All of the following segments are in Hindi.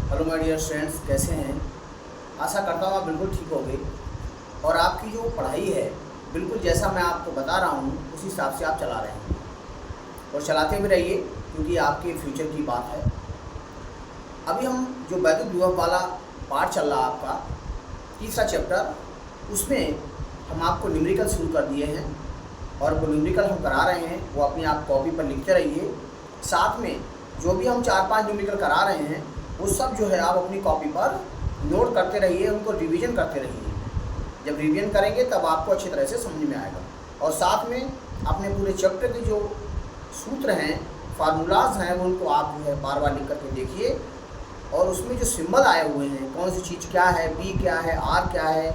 हेलो माय डियर फ्रेंड्स, कैसे हैं। आशा करता हूँ आप बिल्कुल ठीक होंगे और आपकी जो पढ़ाई है बिल्कुल जैसा मैं आपको बता रहा हूँ उस हिसाब से आप चला रहे हैं और चलाते भी रहिए, क्योंकि आपके फ्यूचर की बात है। अभी हम जो वैद्युत विभव वाला पार्ट चल रहा है आपका तीसरा चैप्टर, उसमें हम आपको न्यूमेरिकल शुरू कर दिए हैं और वो न्यूमेरिकल हम करा रहे हैं वो अपनी आप कॉपी पर लिखते रहिए। साथ में जो भी हम 4-5 न्यूमेरिकल करा रहे हैं वो सब जो है आप अपनी कॉपी पर नोट करते रहिए, उनको रिवीजन करते रहिए। जब रिवीजन करेंगे तब आपको अच्छी तरह से समझ में आएगा। और साथ में अपने पूरे चैप्टर के जो सूत्र हैं, फार्मूलाज हैं, उनको आप जो है बार बार लिख करके देखिए। और उसमें जो सिंबल आए हुए हैं, कौन सी चीज़ क्या है, बी क्या है, आर क्या है,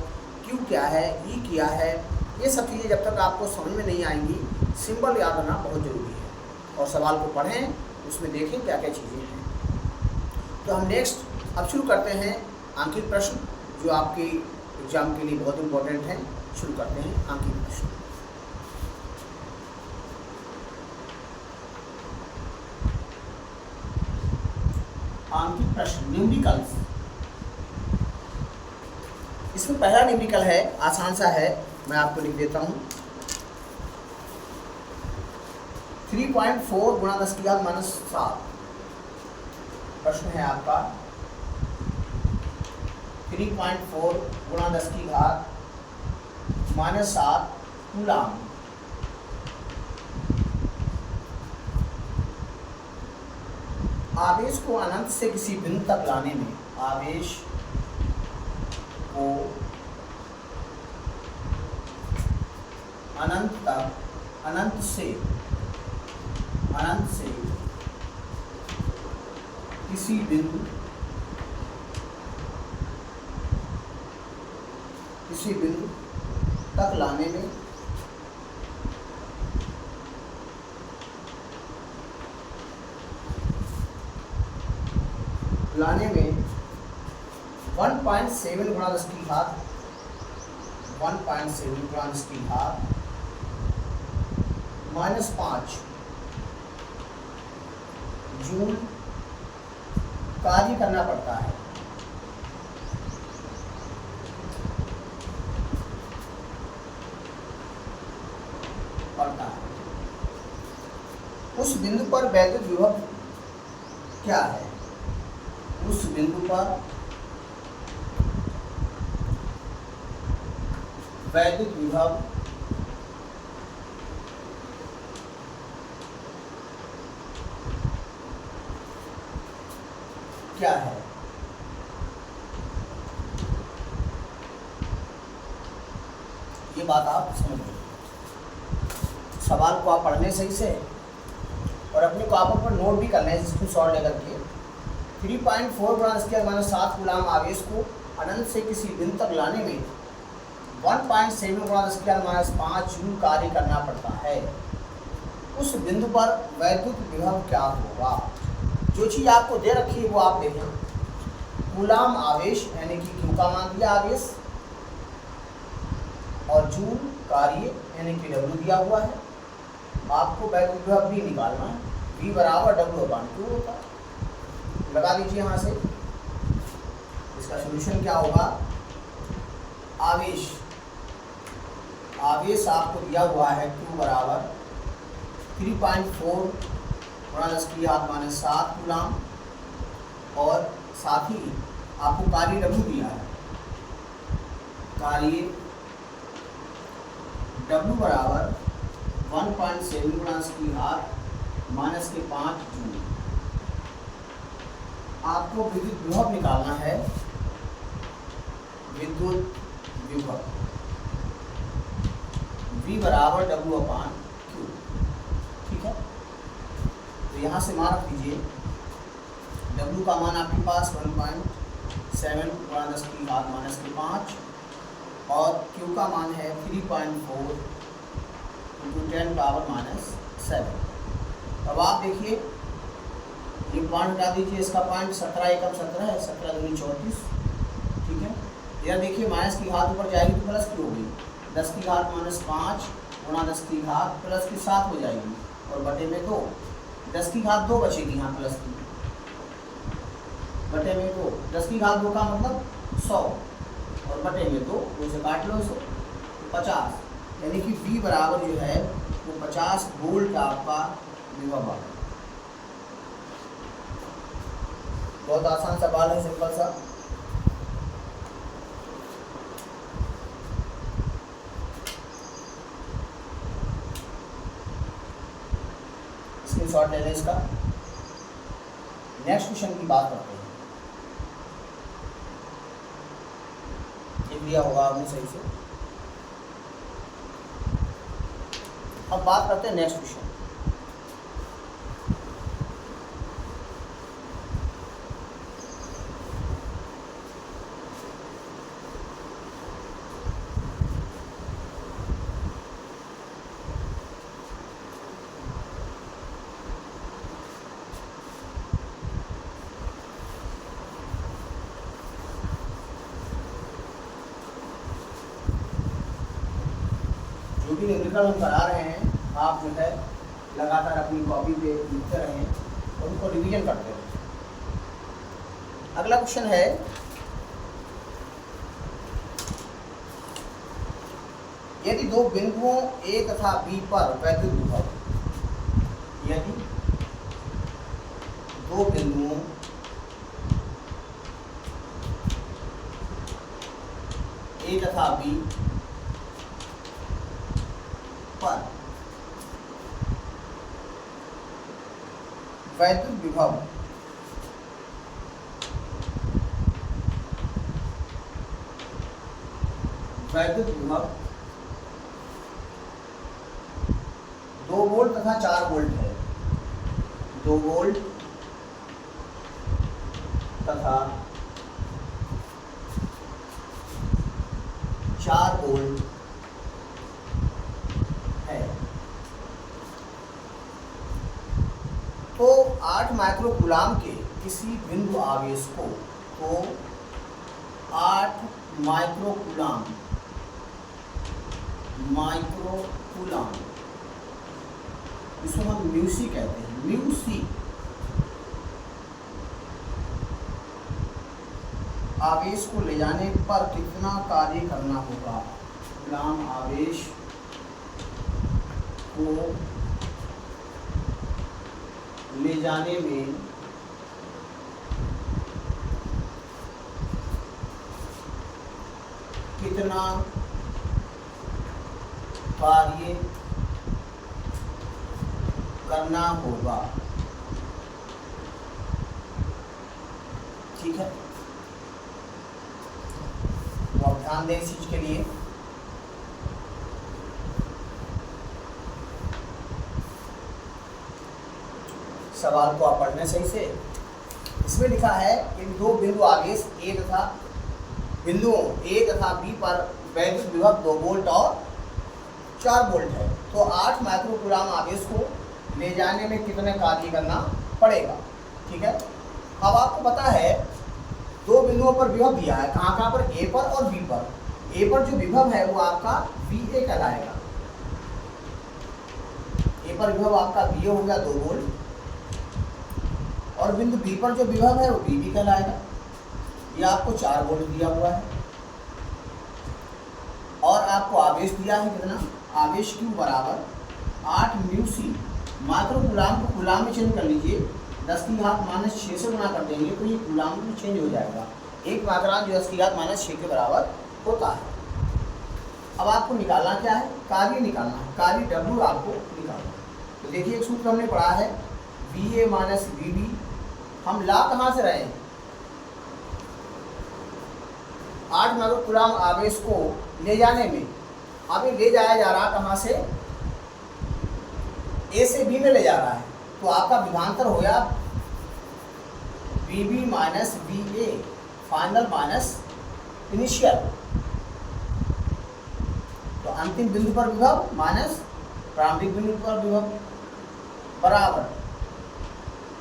क्यू क्या है, ई क्या है, ये सब चीज़ें जब तक आपको समझ में नहीं आएंगी, सिंबल याद करना बहुत ज़रूरी है। और सवाल को पढ़ें, उसमें देखें क्या क्या चीज़ें हैं। तो हम नेक्स्ट अब शुरू करते हैं आंकिक प्रश्न, जो आपके एग्जाम के लिए बहुत इम्पोर्टेंट हैं। शुरू करते हैं आंकिक प्रश्न। आंकिक प्रश्न न्यूमेरिकल्स। इसमें पहला न्यूमेरिकल है, आसान सा है, मैं आपको लिख देता हूँ। 3.4 गुणा 10⁻⁻7 प्रश्न है आपका। 3.4 गुणा 10⁻⁻7 कूलाम। आवेश को अनंत से किसी बिंदु तक लाने में, आवेश को अनंत तक, अनंत से किसी बिंदु तक लाने में 1.7 गुणा 10⁻⁻⁻5 जूल कार्य करना पड़ता है। उस बिंदु पर वैद्युत विभव क्या है? उस बिंदु पर वैद्युत विभव क्या है? ये बात आप समझ लीजिए। सवाल को आप पढ़ने सही से और अपनी कॉपी पर नोट भी कर लें, स्क्रीनशॉट लेकर के। 3.4 गुणा 10⁻⁻7 कूलाम आवेश को अनंत से किसी बिंदु तक लाने में 1.7 गुणा 10⁻⁻5 जूल कार्य करना पड़ता है। उस बिंदु पर वैद्युत विभव क्या होगा? जो चीज़ आपको दे रखी है वो आप देखें। कूलाम आवेश यानी कि क्यू का मान दिया आवेश, और जूल कार्य यानी कि डब्ल्यू दिया हुआ है। आपको वैद्युत विभव भी निकालना है। V बराबर W/Q होता है। लगा लीजिए यहाँ से। इसका सॉल्यूशन क्या होगा? आवेश आपको दिया हुआ है Q बराबर 3.4 गुणा 10⁻⁻7 कूलाम, और साथ ही आपको कार्य W दिया है। कार्य W बराबर 1.7 गुणा 10⁻⁻5 जूल। आपको विद्युत विभव निकालना है। विद्युत विभव V बराबर W/Q। ठीक है, तो यहाँ से मान रख दीजिए। W का मान आपके पास 1.7 गुणा 10⁻⁻5 और Q का मान है 3.4 × 10⁻⁻7। अब आप देखिए, ये पॉइंट हटा दीजिए। इसका पॉइंट 17 एकम 17 है, 17 दूनी 34। ठीक है, यह देखिए माइनस की घात ऊपर जाएगी तो प्लस की होगी। 10⁻⁻5 गुणा 10⁻+ की 7 हो जाएगी, और बटे में 2, 10⁻2 बचेगी यहाँ प्लस की। बटे में 2, 10 की घात 2 का मतलब 100 और बटे में 2, 2 से काट लो इसे, 50, यानी कि V बराबर जो है वो 50 वोल्ट आपका विभव आ गया। बहुत आसान सवाल है, सिंपल सा। स्क्रीनशॉट ले लें इसका। नेक्स्ट क्वेश्चन की बात करते हैं। लिख दिया होगा आपने सही से। अब बात करते हैं नेक्स्ट क्वेश्चन। जो भी न्यूमेरिकल हम करा रहे हैं, आप जो है लगातार अपनी कॉपी पे लिखते रहें और उनको रिवीजन करते रहें। अगला क्वेश्चन है, यदि दो बिंदुओं A तथा B पर वैद्युत विभव, यदि दो बिंदुओं A तथा B पर वैद्युत विभव विभव 2 वोल्ट तथा 4 वोल्ट है, 2 वोल्ट तथा 4 वोल्ट है, तो 8 माइक्रोकूलाम के किसी बिंदु आवेश को, तो 8 माइक्रोकूलाम इसको हम म्यूसी कहते हैं, म्यूसी आवेश को ले जाने पर कितना कार्य करना होगा। कूलाम आवेश को ले जाने में कितना कार्य करना होगा। ठीक है, तो आप ध्यान दें इस चीज के लिए। सवाल को आप पढ़ने सही से। इसमें लिखा है कि दो बिंदु आवेश A तथा बिंदुओं A तथा B पर वैद्युत विभव 2 वोल्ट और 4 वोल्ट है, तो 8 माइक्रोकूलाम आवेश को ले जाने में कितने कार्य करना पड़ेगा। ठीक है, अब आपको पता है दो बिंदुओं पर विभव दिया है, कहाँ कहाँ पर, A पर और B पर। A पर जो विभव है वो आपका VA कहलाएगा, A पर विभव आपका VA हो गया 2 वोल्ट, और बिंदु B पर जो विभव है वो VB कहलाएगा, ये आपको 4 वोल्ट दिया हुआ है, और आपको आवेश दिया है कितना, आवेश Q बराबर 8 म्यूसी। माइक्रोकूलाम को कूलाम में चेंज कर लीजिए, 10 की घात -6 से गुणा कर देंगे तो ये कूलाम में चेंज हो जाएगा। एक माइक्रोन जो 10 की घात -6 के बराबर होता है। अब आपको निकालना क्या है, कार्य निकालना है, कार्य W आपको निकालना है। तो देखिए एक सूत्र हमने पढ़ा है, VA माइनस VB, हम ला कहाँ से रहे हैं, 8 माइक्रोकूलाम आवेश को ले जाने में, अब ये ले जाया जा रहा कहाँ से, A से B में ले जा रहा है, तो आपका विभवांतर हो गया VB minus VA, final minus initial, तो अंतिम बिंदु पर विभव माइनस प्रारंभिक बिंदु पर विभव बराबर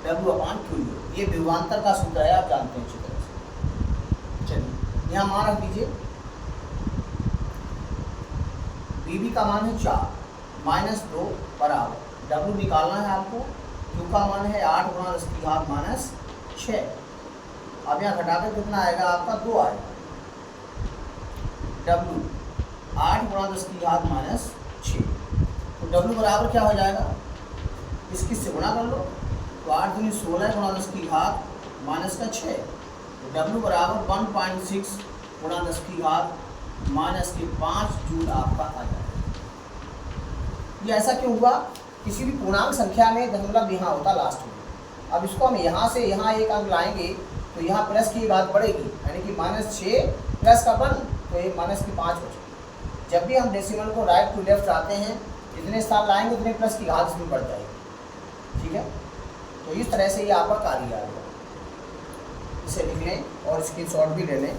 W/Q। ये विभवांतर का सूत्र है, आप जानते हैं अच्छी तरह से। चलिए यहाँ मान रख दीजिए, VB का मान है 4 माइनस 2 बराबर W निकालना है आपको, Q का मान है 8 × 10 की घात -6, अब यहाँ घटाकर कितना आएगा आपका 2 आएगा। W 8 गुणा 10 की घात माइनस 6, तो W बराबर क्या हो जाएगा, इसकी से गुणा कर लो, तो 8 दूनी 16 गुणा 10 की घात माइनस का 6, तो W बराबर 1.6 गुणा 10 की घात माइनस के 5 जूल आपका आ जाएगा। ये ऐसा क्यों हुआ, किसी भी पूर्णांक संख्या में दशमलव यहाँ होता लास्ट में। अब इसको हम यहाँ से यहाँ एक अंक लाएंगे तो यहाँ प्लस की घात बढ़ेगी, यानी कि -6 प्लस का 1, तो ये -5 हो जाएगी। जब भी हम डेसिमल को राइट टू लेफ्ट आते हैं, जितने स्थान लाएंगे उतने प्लस की घात इसमें बढ़ जाएगी। ठीक है, तो इस तरह से ये आपका कार्य आएगा। इसे लिख लें और स्क्रीनशॉट भी ले लें।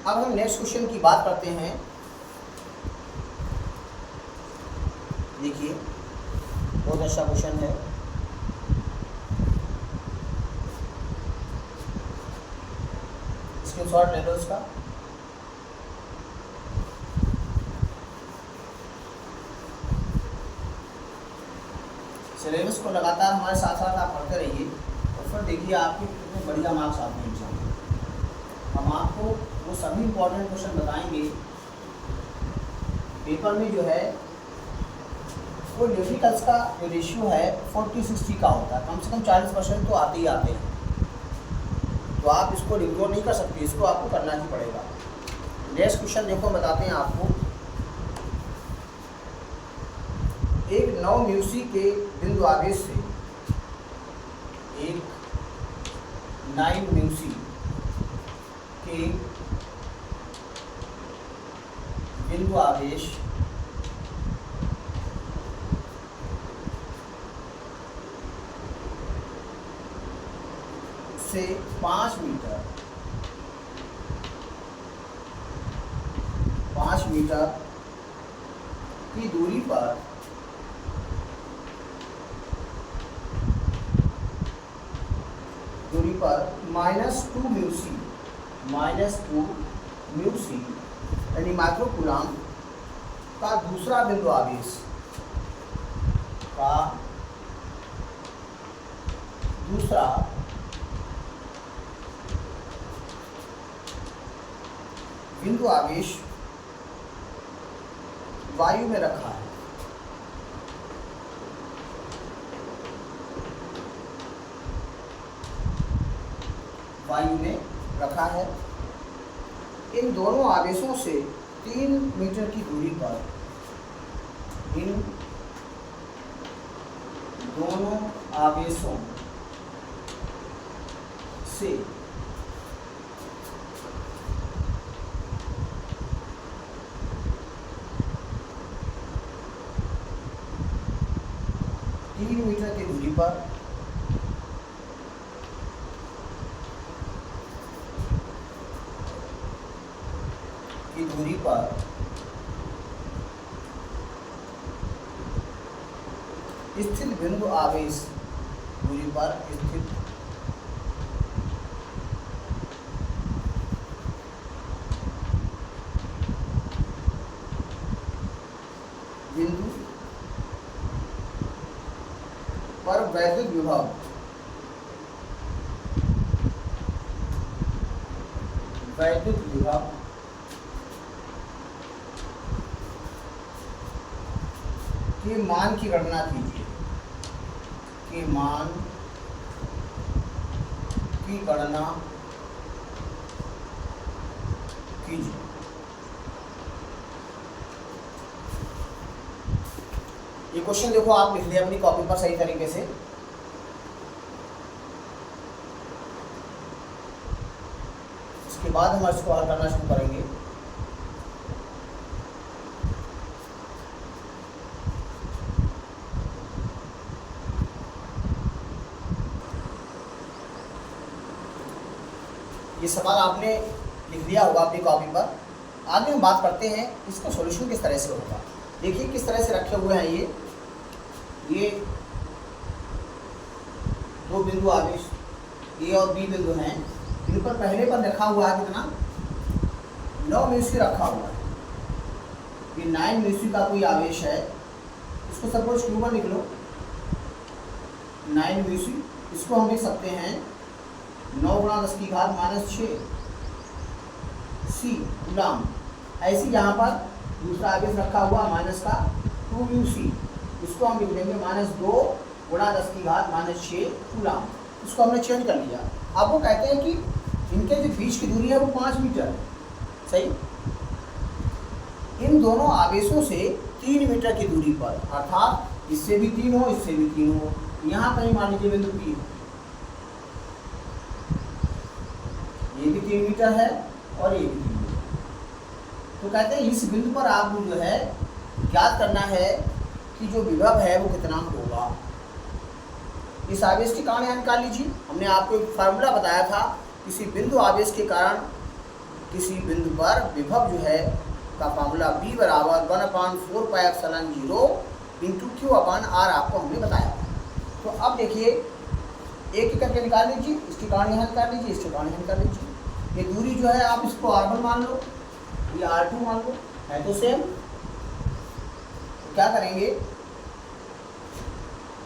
अब हम नेक्स्ट क्वेश्चन की बात करते हैं। देखिए बहुत अच्छा क्वेश्चन है। स्क्रीनशॉट ले लो इसका। सिलेबस को लगातार हमारे साथ साथ आप पढ़ते रहिए और फिर देखिए आपके कितने बढ़िया मार्क्स आते हैं एग्जाम में। हम आपको वो सभी इम्पोर्टेंट क्वेश्चन बताएंगे। पेपर में जो है वो न्यूमेरिकल्स का जो रेशियो है 40-60 का होता है, कम से कम 40% तो आते ही आते हैं। तो आप इसको इग्नोर नहीं कर सकते, इसको आपको करना ही पड़ेगा। नेक्स्ट क्वेश्चन देखो, बताते हैं आपको। एक 9 म्यूसी के बिंदु आवेश से एक 9 म्यूसी के बिंदु आवेश से 5 मीटर की दूरी पर -2 म्यूसी यानी माइक्रोकूलम का दूसरा बिंदु आवेश वायु में रखा है। वायु में रखा है। इन दोनों आवेशों से 3 मीटर की दूरी पर इन दोनों आवेशों से मीटर की दूरी पर स्थित बिंदु आवेश दूरी पर स्थित बिंदु पर वैद्युत विभव के मान की गणना कीजिए। ये क्वेश्चन देखो आप लिख लिया अपनी कॉपी पर सही तरीके से। इसके बाद हम इसको हल करना शुरू करेंगे। ये सवाल आपने लिख लिया होगा अपनी कॉपी पर। आगे हम बात करते हैं इसका सॉल्यूशन किस तरह से होगा। देखिए किस तरह से रखे हुए हैं ये 2 बिंदु आवेश ए और बी बिंदु हैं। इन पर पहले पर रखा हुआ है कितना 9 म्यूसी रखा हुआ है, ये 9 म्यूसी का कोई आवेश है, इसको सपोज Q1 लिख लो, 9 म्यूसी, इसको हम लिख सकते हैं 9 गुणा 10 की घात -6 सी गुलाम। ऐसी यहाँ पर दूसरा आवेश रखा हुआ माइनस का 2 म्यूसी, इसको हम लिख देंगे -2 गुणा 10 की घात -6 गुलाम। इसको हमने चेंज कर लिया। अब वो कहते हैं कि इनके जो बीच की दूरी है वो 5 मीटर है, सही। इन दोनों आवेशों से 3 मीटर की दूरी पर, अर्थात इससे भी 3 हो, इससे भी 3 हो, यहाँ कहीं मान लीजिए बिंदु P, ये भी 3 मीटर है और ये भी 3 मीटर। तो कहते हैं इस बिंदु पर आपको जो है ज्ञात करना है कि जो विभव है वो कितना होगा। इस आवेश के कारण निकाल लीजिए। हमने आपको एक फार्मूला बताया था, किसी बिंदु आवेश के कारण किसी बिंदु पर विभव जो है का फार्मूला B बराबर 1/4 पाई एप्सिलॉन 0 इंटू Q/R आपको हमने बताया। तो अब देखिए एक करके निकाल लीजिए, इसके कारण यहाँ निकाल लीजिए, इसके कारण यहाँ निकाल लीजिए। ये दूरी जो है आप इसको R1 मान लो, ये R2 मान लो, है तो सेम। तो क्या करेंगे,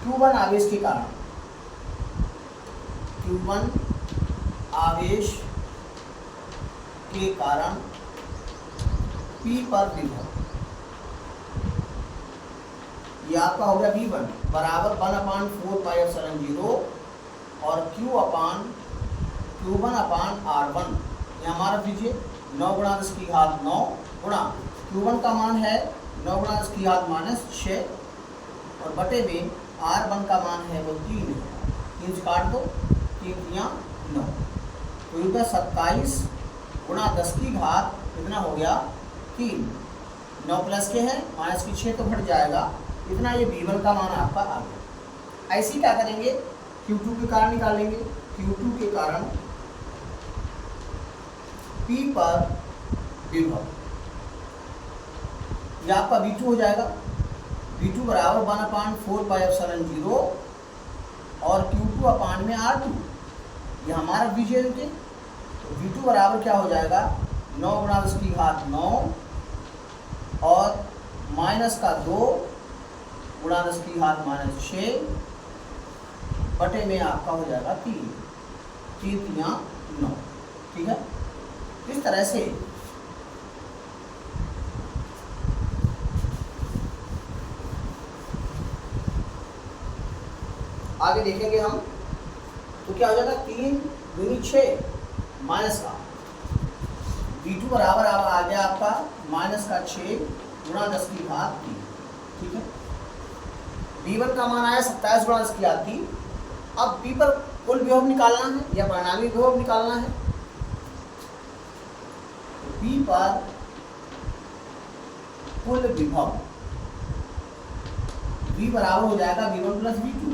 Q1 आवेश के कारण, Q1 आवेश के कारण P पर विभव, ये आपका हो गया V1 बराबर 1/4 पाई एप्सिलॉन 0 और Q1/R1, ये हमारा दीजिए 9 गुणा 10 की घात 9 गुणा Q1 का मान है 9 गुणा 10 की घात -6 और बटे में R1 का मान है वो 3 है, 3 से काट दो, 3 या 9, तो ये 27 गुणा 10 की घात कितना हो गया 3, 9 प्लस के हैं माइनस की 6 तो घट जाएगा, इतना ये V1 का मान आपका आ गया। ऐसे ही क्या करेंगे, Q2 के कारण निकालेंगे। Q2 के कारण P पर विभव, ये आपका V2 हो जाएगा, V2 बराबर 1/4 पाई एप्सिलॉन 0 और Q2/R2, ये हमारा विजय के। तो V2 बराबर क्या हो जाएगा 9 गुणा 10 की घात 9 और माइनस का 2 गुणा 10 की घात -6 बटे में आपका हो जाएगा 3, 3 या 9, ठीक है। इस तरह से आगे देखेंगे हम। तो क्या हो जाएगा 3 दूनी 6 माइनस का V2 बराबर अब आ गया आपका माइनस का 6 गुणा 10 की घात 3, ठीक है। V1 का मान आया 27 गुणा 10 की घात 3। अब P पर कुल विभव निकालना है या परिणामी विभव निकालना है। तो P पर कुल विभव V बराबर हो जाएगा V1 प्लस V2,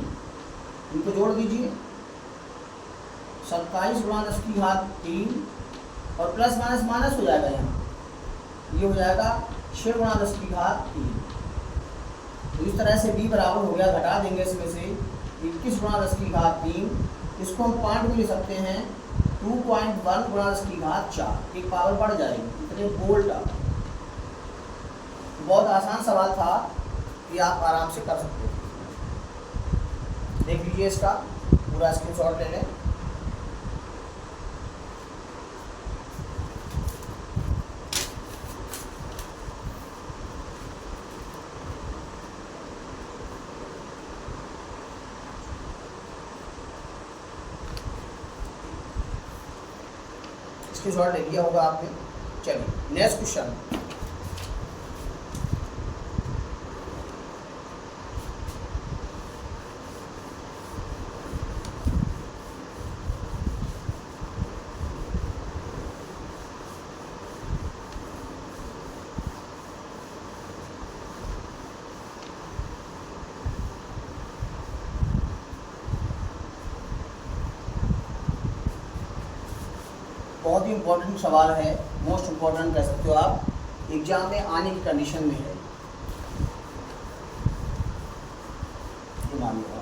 इनको जोड़ दीजिए, 27 गुणा 10 की घात 3 और प्लस माइनस माइनस हो जाएगा, यहाँ ये हो जाएगा 6 गुणा 10 की घात 3। तो इस तरह से B बराबर हो गया, घटा देंगे इसमें से 21 गुणा 10 की घात 3, इसको हम पॉइंट भी ले सकते हैं 2.1 गुणा 10 की घात 4, एक पावर बढ़ जाएगी, इतने वोल्ट। बहुत आसान सवाल था, ये आप आराम से कर सकते हैं। देख लीजिए, इसका पूरा स्क्रीनशॉट ले लें। स्क्रीनशॉट ले लिया होगा आपने। चलिए नेक्स्ट क्वेश्चन। बहुत ही इम्पोर्टेंट सवाल है, मोस्ट इम्पोर्टेंट कह सकते हो आप, एग्जाम में आने की कंडीशन में है, ये मानिएगा।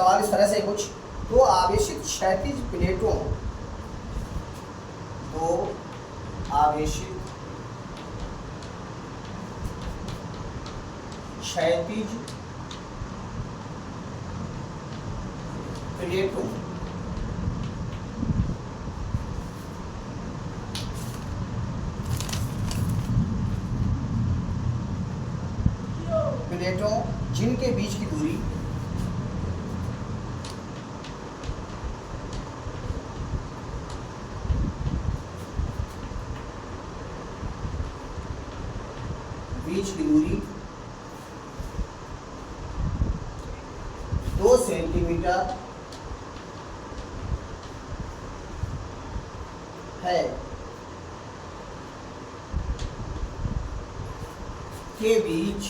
सवाल इस तरह से कुछ, दो आवेशित क्षैतिज प्लेटों, दो आवेशित क्षैतिज प्लेटों जिनके बीच की दूरी दूरी 2 सेंटीमीटर है के बीच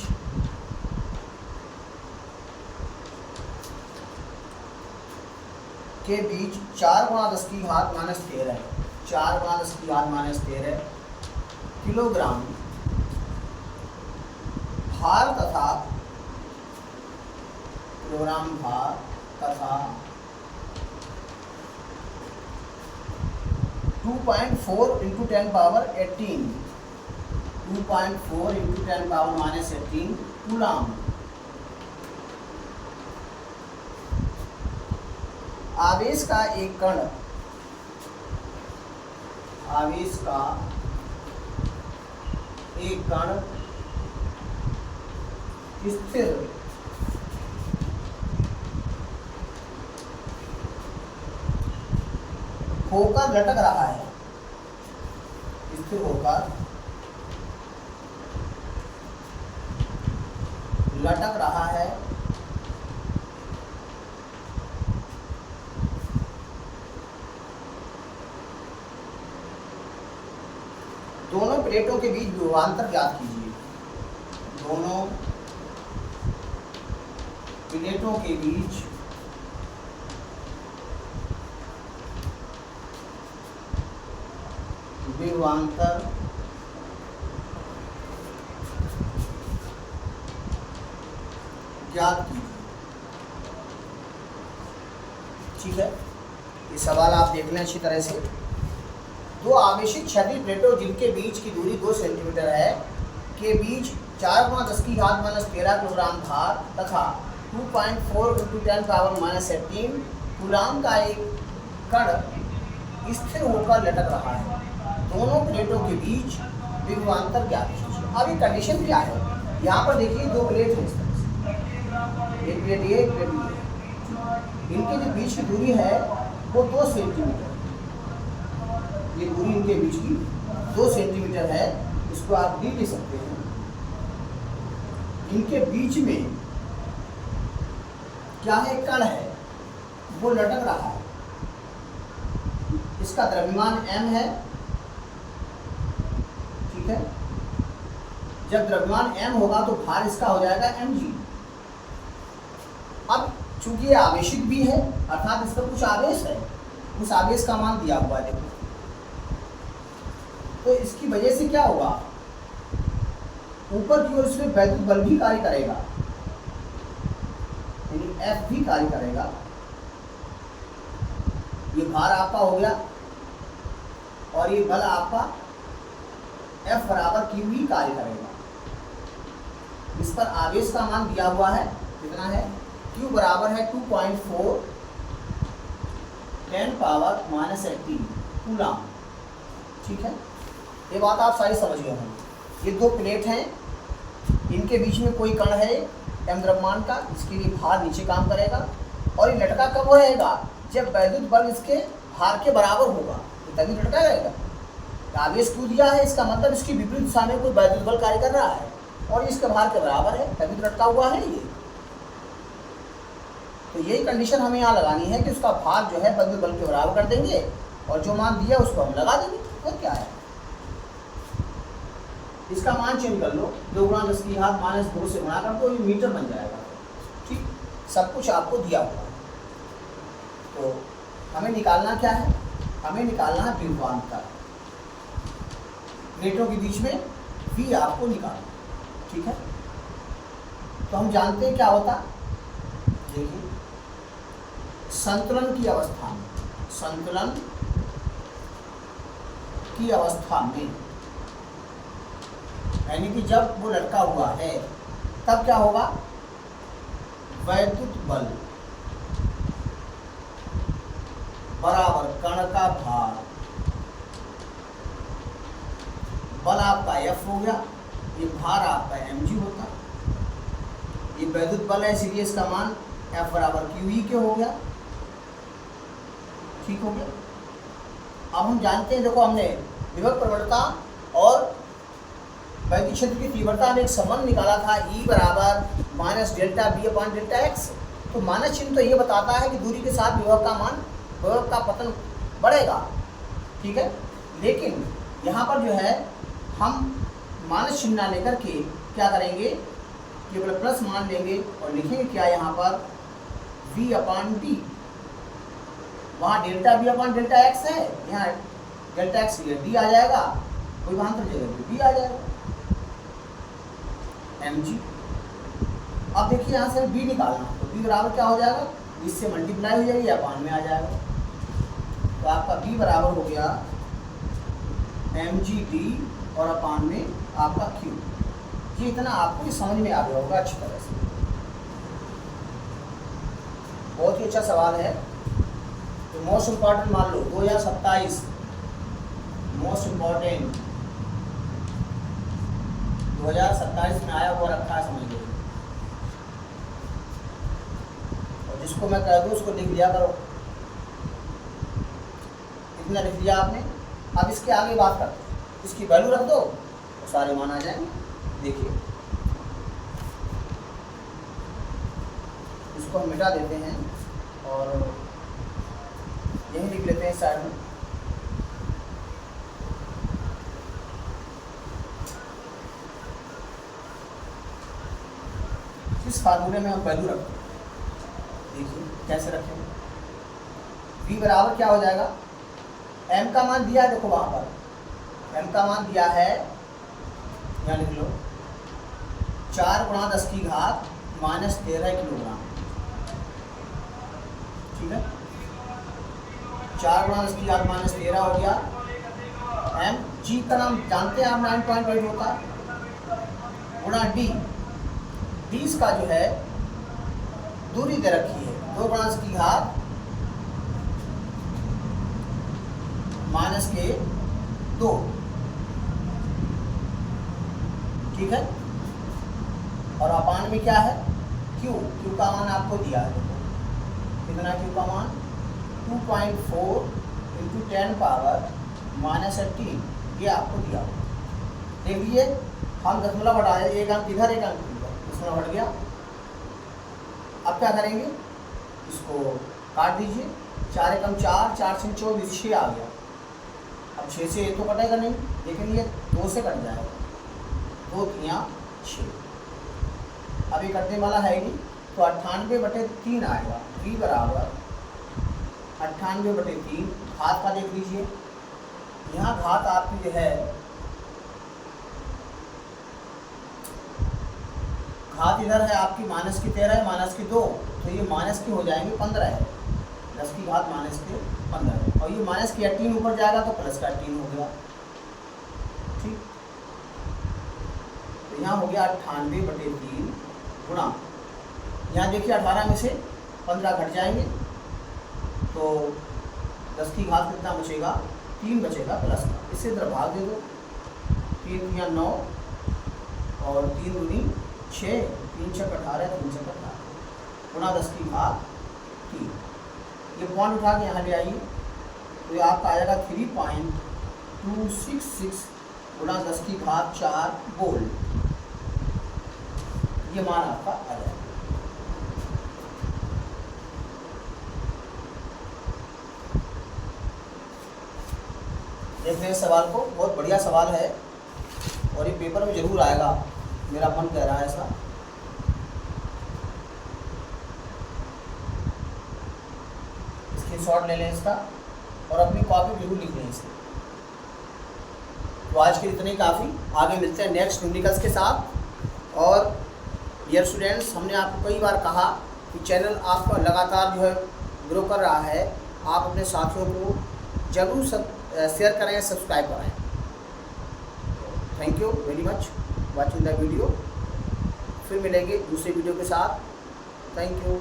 के बीच 4 गुणा 10 की घात -13 4 गुणा 10 की घात -13 किलोग्राम भार तथा 2.4 × 10⁻18 2.4 × 10⁻−18 कूलाम आवेश का एक कण स्थिर होकर लटक रहा है, स्थिर होकर लटक रहा है दोनों प्लेटों के बीच विभवांतर ज्ञात कीजिए। दोनों प्लेटों के बीच विभवांतर ज्ञात कीजिए। ठीक है, ये सवाल आप देख लें अच्छी तरह से। दो आवेशित क्षैतिज प्लेटों जिनके बीच की दूरी 2 सेंटीमीटर है के बीच 4 गुणा 10 की घात -13 किलोग्राम भार तथा 2.4 × 10⁻−18 कूलाम का एक कण स्थिर होकर लटक रहा है। दोनों प्लेटों के बीच विभवांतर ज्ञात कीजिए। अब ये कंडीशन क्या है, यहाँ पर देखिए 2 प्लेट है इस तरह से, एक प्लेट ये एक प्लेट ये, इनके जो बीच की दूरी है वो 2 सेंटीमीटर, ये दूरी इनके बीच की 2 सेंटीमीटर है। इसको आप भी ले सकते हैं। इनके बीच में क्या है, कण है, वो लटक रहा है। इसका द्रव्यमान m है। ठीक है, जब द्रव्यमान m होगा तो भार इसका हो जाएगा mg। अब चूंकि ये आवेशित भी है अर्थात इसका कुछ आवेश है, उस आवेश का मान दिया हुआ है। देखो तो इसकी वजह से क्या होगा, ऊपर की ओर इसमें वैद्युत बल भी कार्य करेगा, यानी F भी कार्य करेगा। ये भार आपका हो गया और ये बल आपका F बराबर Q भी कार्य करेगा। इस पर आवेश का मान दिया हुआ है, कितना है, Q बराबर है 2.4 10⁻−18 कूलाम। ठीक है, ये बात आप सारी समझ गए होंगे। ये 2 प्लेट हैं, इनके बीच में कोई कण है m द्रव्यमान का, इसके लिए भार नीचे काम करेगा और ये लटका कब रहेगा, जब वैद्युत बल इसके भार के बराबर होगा तो तभी लटका रहेगा। आवेश क्यों दिया है, इसका मतलब इसकी विपरीत दिशा में कोई वैद्युत बल कार्य कर रहा है और इसके भार के बराबर है, तभी तो लटका हुआ है ये। तो यही कंडीशन हमें यहाँ लगानी है कि उसका भार जो है वैद्युत बल के बराबर कर देंगे और जो मान दिया उसको हम लगा देंगे। और क्या है, इसका मान चेंज कर लो, 2 गुणा 10 की घात -2 से गुणा कर दो, ये मीटर बन जाएगा। ठीक, सब कुछ आपको दिया हुआ है। तो हमें निकालना क्या है, हमें निकालना है विभवांतर। प्लेटों के बीच में V आपको निकालना। ठीक है, तो हम जानते हैं क्या होता है, देखिए संतुलन की अवस्था में, संतुलन की अवस्था में, यानी कि जब वो लटका हुआ है तब क्या होगा, वैद्युत बल बराबर कण का भार, बल आपका F हो गया, ये भार आपका mg होता, ये वैद्युत बल है इसलिए इसका मान F बराबर QE के हो गया। ठीक हो गया। अब हम जानते हैं, देखो हमने विभव प्रवणता और वैद्युत क्षेत्र की तीव्रता में एक संबंध निकाला था, E बराबर minus delta B upon delta X. तो माइनस चिन्ह तो ये बताता है कि दूरी के साथ विभव का मान, विभव का पतन बढ़ेगा। ठीक है, लेकिन यहाँ पर जो है हम माइनस चिन्ह लेकर के क्या करेंगे, केवल प्लस मान लेंगे और लिखेंगे क्या यहाँ पर, v अपॉन डी। वहाँ delta B upon delta X है, यहाँ डेल्टा एक्स डी आ जाएगा, कोई भांतर जगह डी आ जाएगा mg। अब देखिए यहाँ से b निकालना, तो b बराबर क्या हो जाएगा, इससे मल्टीप्लाई हो जाएगी, अपान में आ जाएगा। तो आपका b बराबर हो गया mg/d और अपान में आपका q। ये इतना आपको भी समझ में आ गया होगा अच्छी तरह से। बहुत ही अच्छा सवाल है। तो मोस्ट इम्पॉर्टेंट मान लो 2027 मोस्ट इम्पॉर्टेंट 2027 में आया हुआ रखा है, समझ लो। और जिसको मैं कह दूँ उसको लिख लिया करो। इतना लिख लिया आपने। अब इसके आगे बात करते हैं, इसकी वैल्यू रख दो तो सारे मान आ जाएंगे। देखिए इसको हम मिटा देते हैं और यही लिख लेते हैं साइड में। इस फार्मूले में हम वैल्यू रखते हैं, देखिए कैसे रखेंगे। v बराबर क्या हो जाएगा, m का मान दिया है, देखो वहां पर m का मान दिया है, यहाँ लिख लो 4 × 10 की घात -13 किलोग्राम। ठीक है, 4 × 10 की घात -13 हो गया। m g का नाम जानते हैं आप, 9.8 होता है, गुणा d। d का जो है दूरी दे रखी है 2 × 10 की घात -2। ठीक है, और अपान में क्या है, q। q का मान आपको दिया है, देखो कितना q का मान 2.4 × 10 पावर -18, ये आपको दिया। देख लीजिए हम दशमलव हटाए, एक अंक इधर एक अंक इधर, दशमलव हट गया। अब क्या करेंगे, इसको काट दीजिए, 4 एकम 4, 4 से 24, 6 आ गया। अब 6 से ये तो कटेगा नहीं, लेकिन ये 2 से कट जाएगा, 2 × 6। अब ये कटने वाला है नहीं, तो 98/3 आएगा। v बराबर 98/3। घात का देख लीजिए, यहाँ घात आपकी जो है, घात इधर है आपकी -13 है, -2, तो ये माइनस के हो जाएंगे 15 है, 10 की घात -15, और ये -18 ऊपर जाएगा तो +18 हो गया। ठीक, तो यहाँ हो गया 98/3 गुणा, यहाँ देखिए 18 में से 15 घट जाएंगे, तो 10 की घात कितना बचेगा, 3 बचेगा प्लस का। इससे इधर भाग दे दो, 3 × 9 और 3 दूनी 6, 3 × 6 18, 3 × 6 18 गुणा 10 की घात 3। ये पॉइंट उठा के यहाँ ले आइए, तो ये आपका आ जाएगा 3.266 गुणा 10 की घात 4 वोल्ट। ये मान आपका आ जाएगा। देखते हैं सवाल को, बहुत बढ़िया सवाल है और ये पेपर में जरूर आएगा, मेरा मन कह रहा है ऐसा। स्क्रीनशॉट ले लें इसका और अपनी कॉपी जरूर लिख लें इसे। तो आज के लिए इतने काफ़ी, आगे मिलते हैं नेक्स्ट न्यूमेरिकल्स के साथ। और डियर स्टूडेंट्स, हमने आपको कई बार कहा कि चैनल आपका लगातार जो है ग्रो कर रहा है, आप अपने साथियों को जरूर शेयर करें, सब्सक्राइब करें। Thank you very much watching the video. फिर मिलेंगे दूसरे वीडियो के साथ। Thank you.